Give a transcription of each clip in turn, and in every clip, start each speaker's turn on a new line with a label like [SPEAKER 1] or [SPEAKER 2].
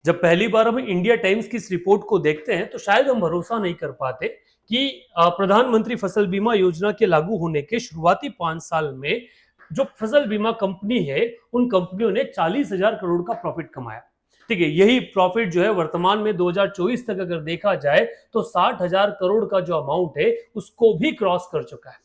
[SPEAKER 1] जब पहली बार हम इंडिया टाइम्स की इस रिपोर्ट को देखते हैं तो शायद हम भरोसा नहीं कर पाते कि प्रधानमंत्री फसल बीमा योजना के लागू होने के शुरुआती 5 साल में जो फसल बीमा कंपनी है उन कंपनियों ने 40,000 करोड़ का प्रॉफिट कमाया। ठीक है, यही प्रॉफिट जो है वर्तमान में 2024 तक अगर देखा जाए तो 60,000 करोड़ का जो अमाउंट है उसको भी क्रॉस कर चुका है।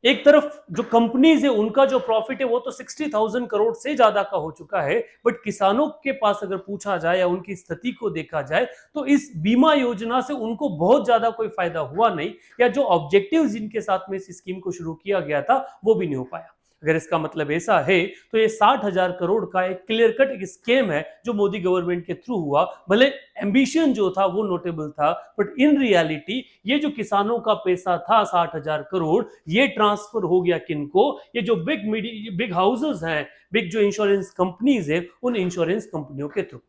[SPEAKER 1] एक तरफ जो कंपनीज है उनका जो प्रॉफिट है वो तो 60,000 करोड़ से ज्यादा का हो चुका है, बट किसानों के पास अगर पूछा जाए या उनकी स्थिति को देखा जाए तो इस बीमा योजना से उनको बहुत ज्यादा कोई फायदा हुआ नहीं, या जो ऑब्जेक्टिव जिनके साथ में इस स्कीम को शुरू किया गया था वो भी नहीं हो पाया। अगर इसका मतलब ऐसा है तो ये 60,000 करोड़ का एक क्लियर कट एक स्कीम है जो मोदी गवर्नमेंट के थ्रू हुआ। भले एम्बिशन जो था वो नोटेबल था, बट इन रियलिटी ये जो किसानों का पैसा था 60,000 करोड़, ये ट्रांसफर हो गया किनको? ये जो बिग हाउसेस हैं, बिग जो इंश्योरेंस कंपनीज है, उन इंश्योरेंस कंपनियों के थ्रू।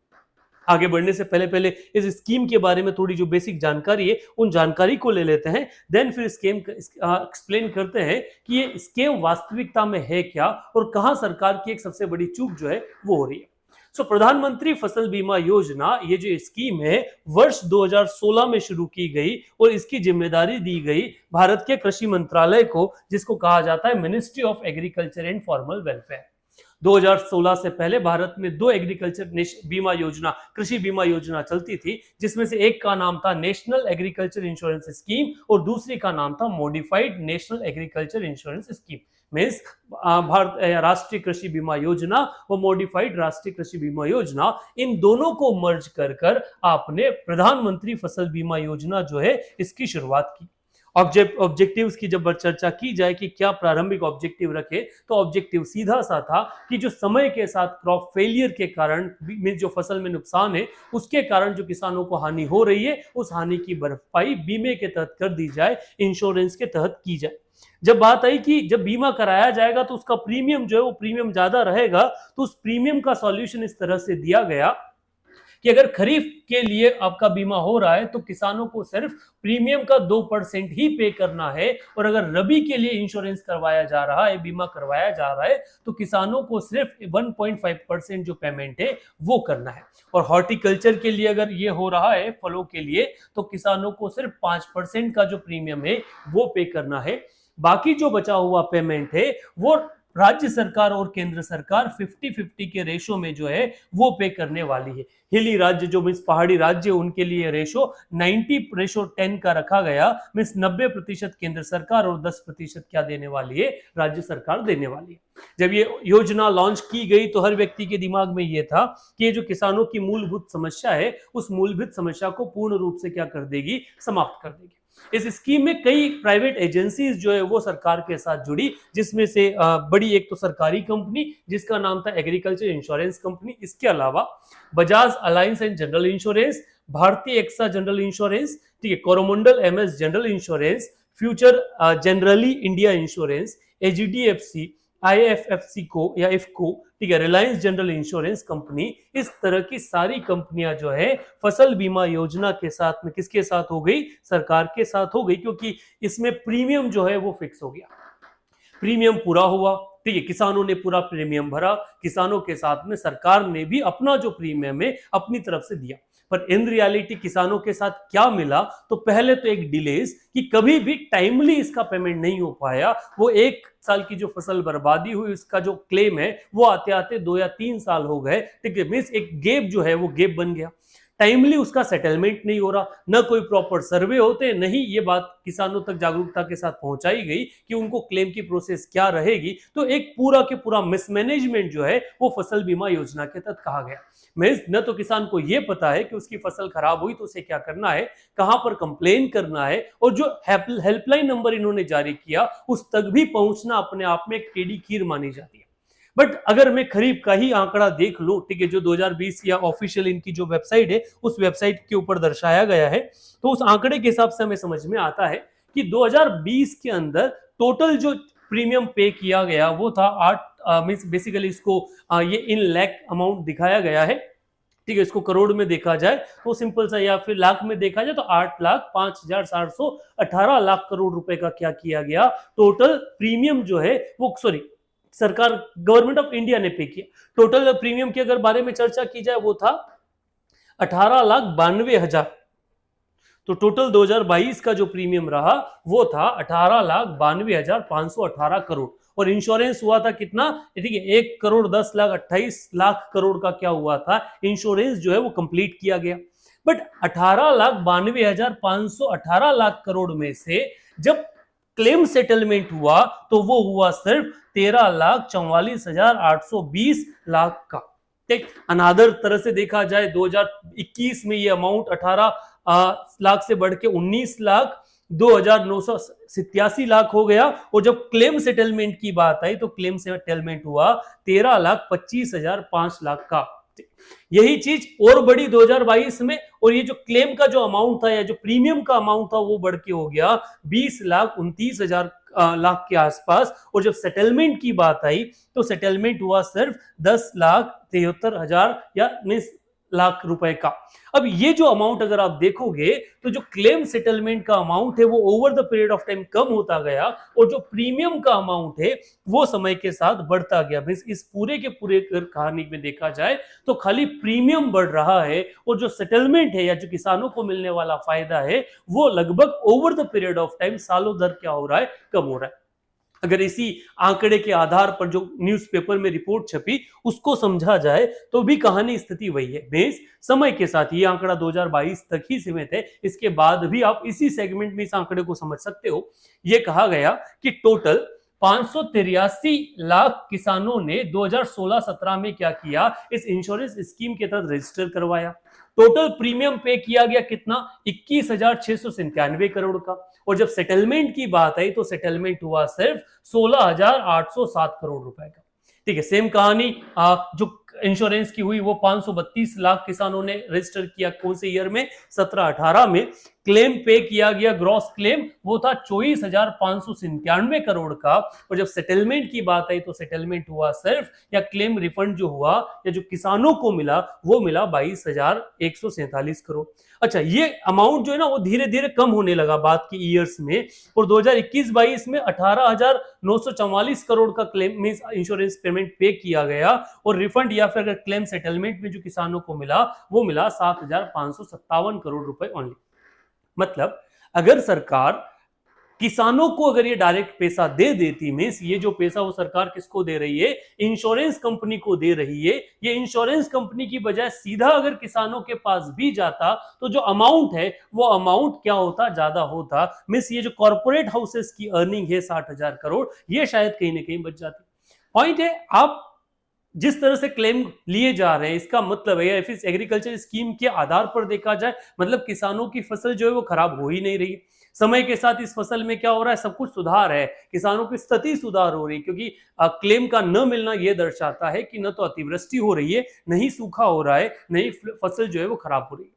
[SPEAKER 1] आगे बढ़ने से पहले पहले इस स्कीम के बारे में थोड़ी जो बेसिक जानकारी है उन जानकारी को ले लेते हैं, देन फिर स्कीम एक्सप्लेन करते हैं कि ये स्कीम वास्तविकता में है क्या और कहां सरकार की एक सबसे बड़ी चूक जो है वो हो रही है। प्रधानमंत्री फसल बीमा योजना ये जो स्कीम है वर्ष 2016 में शुरू की गई और इसकी जिम्मेदारी दी गई भारत के कृषि मंत्रालय को, जिसको कहा जाता है ministry of agriculture and formal welfare. 2016 से पहले भारत में दो एग्रीकल्चर बीमा योजना, कृषि बीमा योजना चलती थी, जिसमें से एक का नाम था नेशनल एग्रीकल्चर इंश्योरेंस स्कीम और दूसरी का नाम था modified national agriculture insurance scheme. Means Bharat राष्ट्रीय कृषि बीमा योजना व मॉडिफाइड राष्ट्रीय कृषि बीमा योजना, इन दोनों को मर्ज कर आपने प्रधानमंत्री फसल बीमा योजना जो है इसकी शुरुआत की। ऑब्जेक्टिव्स की जब चर्चा की जाए कि क्या प्रारंभिक ऑब्जेक्टिव रखे, तो ऑब्जेक्टिव सीधा सा था कि जो समय के साथ क्रॉप फेलियर के कारण जो फसल में नुकसान है उसके कारण जो किसानों को हानि हो रही है उस हानि की भरपाई बीमे के तहत कर दी जाए, इंश्योरेंस के तहत की जाए। जब बात आई कि जब बीमा कराया जाएगा तो उसका प्रीमियम जो है वो प्रीमियम ज्यादा रहेगा, तो उस प्रीमियम का सॉल्यूशन इस तरह से दिया गया कि अगर खरीफ के लिए आपका बीमा हो रहा है तो किसानों को सिर्फ प्रीमियम का 2% ही पे करना है, और अगर रबी के लिए इंश्योरेंस करवाया जा रहा है, बीमा करवाया जा रहा है, तो किसानों को सिर्फ 1.5% जो पेमेंट है वो करना है। और हॉर्टिकल्चर के लिए अगर ये हो रहा है फलों के लिए, तो किसानों को सिर्फ 5% का जो प्रीमियम है वो पे करना है। बाकी जो बचा हुआ पेमेंट है वो राज्य सरकार और केंद्र सरकार 50-50 के रेशो में जो है वो पे करने वाली है। हिली राज्य जो मीन्स पहाड़ी राज्य, उनके लिए रेशो 90:10 का रखा गया। मीन्स 90% केंद्र सरकार और 10% क्या देने वाली है? राज्य सरकार देने वाली है। जब ये योजना लॉन्च की गई तो हर व्यक्ति के दिमाग में ये था कि ये जो किसानों की मूलभूत समस्या है उस मूलभूत समस्या को पूर्ण रूप से क्या कर देगी? समाप्त कर देगी। इस स्कीम में कई प्राइवेट एजेंसीज जो है वो सरकार के साथ जुड़ी, जिसमें से बड़ी एक तो सरकारी कंपनी जिसका नाम था एग्रीकल्चर इंश्योरेंस कंपनी, इसके अलावा Bajaj Allianz and general insurance, Bharti AXA general insurance, ठीक है, Coromandel MS general insurance, future Generali India insurance, HDFC, IFFC को या इफको, ठीक है, रिलायंस जनरल इंश्योरेंस कंपनी। इस तरह की सारी कंपनियां जो है फसल बीमा योजना के साथ में किसके साथ हो गई? सरकार के साथ हो गई, क्योंकि इसमें प्रीमियम जो है वो फिक्स हो गया। प्रीमियम पूरा हुआ, ठीक है, किसानों ने पूरा प्रीमियम भरा, किसानों के साथ में सरकार ने भी अपना जो प्रीमियम है अपनी तरफ से दिया। पर इन रियलिटी किसानों के साथ क्या मिला? तो पहले तो एक डिलेज कि कभी भी टाइमली इसका पेमेंट नहीं हो पाया। वो 1 साल की जो फसल बर्बादी हुई उसका जो क्लेम है वो आते आते 2 या 3 साल हो गए, ठीक है। मींस एक गैप जो है वो गैप बन गया, टाइमली उसका सेटलमेंट नहीं हो रहा, न कोई प्रॉपर सर्वे होते, नहीं ये बात किसानों तक जागरूकता के साथ पहुंचाई गई कि उनको क्लेम की प्रोसेस क्या रहेगी। तो एक पूरा के पूरा मिसमैनेजमेंट जो है वो फसल बीमा योजना के तहत कहा गया। मींस न तो किसान को ये पता है कि उसकी फसल खराब हुई तो उसे क्या करना है, कहां पर कंप्लेन करना है, और जो हेल्पलाइन नंबर इन्होंने जारी किया उस तक भी पहुंचना अपने आप में एक टेढ़ी खीर मानी जाती है। बट अगर मैं खरीफ का ही आंकड़ा देख लूं, ठीक है, जो 2020 या ऑफिशियल इनकी जो वेबसाइट है उस वेबसाइट के ऊपर दर्शाया गया है, तो उस आंकड़े के हिसाब से हमें समझ में आता है कि 2020 के अंदर टोटल जो प्रीमियम पे किया गया वो था 8 मींस बेसिकली इसको ये इन लाख अमाउंट दिखाया गया है, ठीक है। इसको करोड़ में देखा जाए तो सिंपल सा, या फिर लाख में देखा जाए तो 8,05,718 लाख करोड़ रुपए का क्या किया गया? टोटल प्रीमियम जो है वो, सॉरी, सरकार गवर्नमेंट ऑफ इंडिया ने पे किया। टोटल प्रीमियम की अगर बारे में चर्चा की जाए वो था 18,92,000। तो टोटल 2022 का जो प्रीमियम रहा वो था 18,92,518 करोड़। और इंश्योरेंस हुआ था कितना, ठीक है, 1,10,28,00,000 करोड़ का क्या हुआ था, इंश्योरेंस जो है वो कंप्लीट किया गया। बट 18,92,518 लाख करोड़ में से जब क्लेम सेटलमेंट हुआ तो वो हुआ सिर्फ 13,44,820 लाख का। ठीक, अनादर तरह से देखा जाए 2021 में ये अमाउंट 18 लाख से बढ़ के 19 लाख 2,987 लाख हो गया। और जब क्लेम सेटलमेंट की बात आई तो क्लेम सेटलमेंट हुआ 13,25,005 का। यही चीज और बड़ी 2022 में, और ये जो क्लेम का जो अमाउंट था या जो प्रीमियम का अमाउंट था वो बढ़ के हो गया 20,29,000 लाख के आसपास। और जब सेटलमेंट की बात आई तो सेटलमेंट हुआ सिर्फ 10,73,000 या लाख रुपए का। अब ये जो अमाउंट अगर आप देखोगे तो जो क्लेम सेटलमेंट का अमाउंट है वो over the period of time कम होता गया, और जो प्रीमियम का अमाउंट है वो समय के साथ बढ़ता गया। इस पूरे के पूरे कहानी में देखा जाए तो खाली प्रीमियम बढ़ रहा है, और जो सेटलमेंट है या जो किसानों को मिलने वाला फायदा है वो लगभग over the period of time सालों दर क्या हो रहा है, कम हो रहा है। अगर इसी आंकड़े के आधार पर जो न्यूज़पेपर में रिपोर्ट छपी उसको समझा जाए तो भी कहानी स्थिति वही है। बेस समय के साथ ये आंकड़ा 2022 तक ही सीमित है, इसके बाद भी आप इसी सेगमेंट में इस आंकड़े को समझ सकते हो। ये कहा गया कि टोटल 583 लाख किसानों ने 2016-17 में क्या किया, इस इंश्योरेंस स्कीम के तहत रजिस्टर करवाया। टोटल प्रीमियम पे किया गया कितना, 21,697 करोड़ का। और जब सेटलमेंट की बात आई तो सेटलमेंट हुआ सिर्फ 16,807 करोड़ रुपए का। ठीक है, सेम कहानी जो इंश्योरेंस की हुई वो 532 लाख किसानों ने रजिस्टर किया। कौन से ईयर में, 17-18 में। क्लेम पे किया गया ग्रॉस क्लेम वो था 24,597 करोड़ का। और जब सेटलमेंट की बात आई तो सेटलमेंट हुआ सिर्फ, या क्लेम रिफंड जो हुआ या जो किसानों को मिला वो मिला 22,147 करोड़। अच्छा, ये अमाउंट जो है ना वो धीरे धीरे कम होने लगा बाद की ईयर्स में, और 2021-22 में 18,944 करोड़ का क्लेम में इंश्योरेंस पेमेंट पे किया गया, और रिफंड या फिर अगर क्लेम सेटलमेंट में जो किसानों को मिला वो मिला 7,557 करोड़ रुपए ओनली। मतलब अगर सरकार किसानों को अगर ये डायरेक्ट पैसा दे देती, मींस ये जो पैसा वो सरकार किसको दे रही है, इंश्योरेंस कंपनी को दे रही है। ये इंश्योरेंस कंपनी की बजाय सीधा अगर किसानों के पास भी जाता तो जो अमाउंट है वो अमाउंट क्या होता, ज्यादा होता। मींस ये जो कॉर्पोरेट हाउसेस की अर्निंग है 60,000 करोड़, ये शायद कहीं ना कहीं बच जाती। पॉइंट है, आप जिस तरह से क्लेम लिए जा रहे हैं इसका मतलब है इस एग्रीकल्चर स्कीम के आधार पर देखा जाए, मतलब किसानों की फसल जो है वो खराब हो ही नहीं रही। समय के साथ इस फसल में क्या हो रहा है, सब कुछ सुधार है, किसानों की स्थिति सुधार हो रही है, क्योंकि क्लेम का न मिलना यह दर्शाता है कि न तो अतिवृष्टि हो रही है, न ही सूखा हो रहा है, न ही फसल जो है वो खराब हो रही है।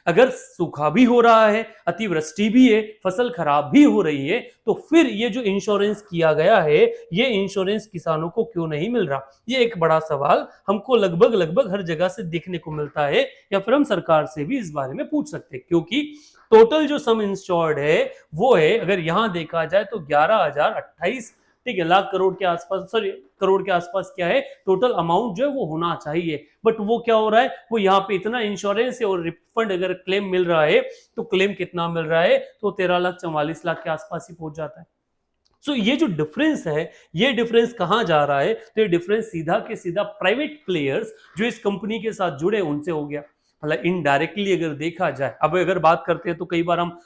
[SPEAKER 1] अगर सूखा भी हो रहा है, अतिवृष्टि भी है, फसल खराब भी हो रही है, तो फिर ये जो इंश्योरेंस किया गया है ये इंश्योरेंस किसानों को क्यों नहीं मिल रहा, ये एक बड़ा सवाल हमको लगभग लगभग हर जगह से देखने को मिलता है, या फिर हम सरकार से भी इस बारे में पूछ सकते हैं। क्योंकि टोटल जो सम इंश्योर्ड है वो है, अगर यहां देखा जाए तो 11,028, ठीक है, लाख करोड़ के आसपास, सॉरी करोड़ के आसपास क्या है टोटल अमाउंट जो है वो होना चाहिए। बट वो क्या हो रहा है, वो यहाँ पे इतना इंश्योरेंस है और रिफंड अगर क्लेम मिल रहा है तो क्लेम कितना मिल रहा है, तो 13,44,00,000 के आसपास ही पहुंच जाता है। सो ये जो डिफरेंस है, ये डिफरेंस कहां जा रहा है, तो ये डिफरेंस सीधा के सीधा प्राइवेट प्लेयर्स जो इस कंपनी के साथ जुड़े उनसे हो गया। मतलब इनडायरेक्टली अगर देखा जाए, अब अगर बात करते हैं तो कई बार हम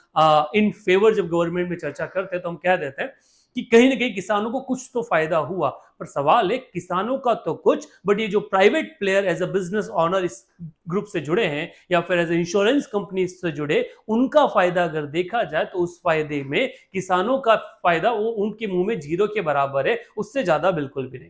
[SPEAKER 1] इन फेवर जब गवर्नमेंट में चर्चा करते हैं तो हम कह देते हैं कि कहीं ना कहीं किसानों को कुछ तो फायदा हुआ, पर सवाल है किसानों का तो कुछ, बट ये जो private player as a business owner इस ग्रुप से जुड़े हैं या फिर एज इंश्योरेंस कंपनी से जुड़े, उनका फायदा अगर देखा जाए तो उस फायदे में किसानों का फायदा वो उनके मुंह में जीरो के बराबर है, उससे ज्यादा बिल्कुल भी नहीं।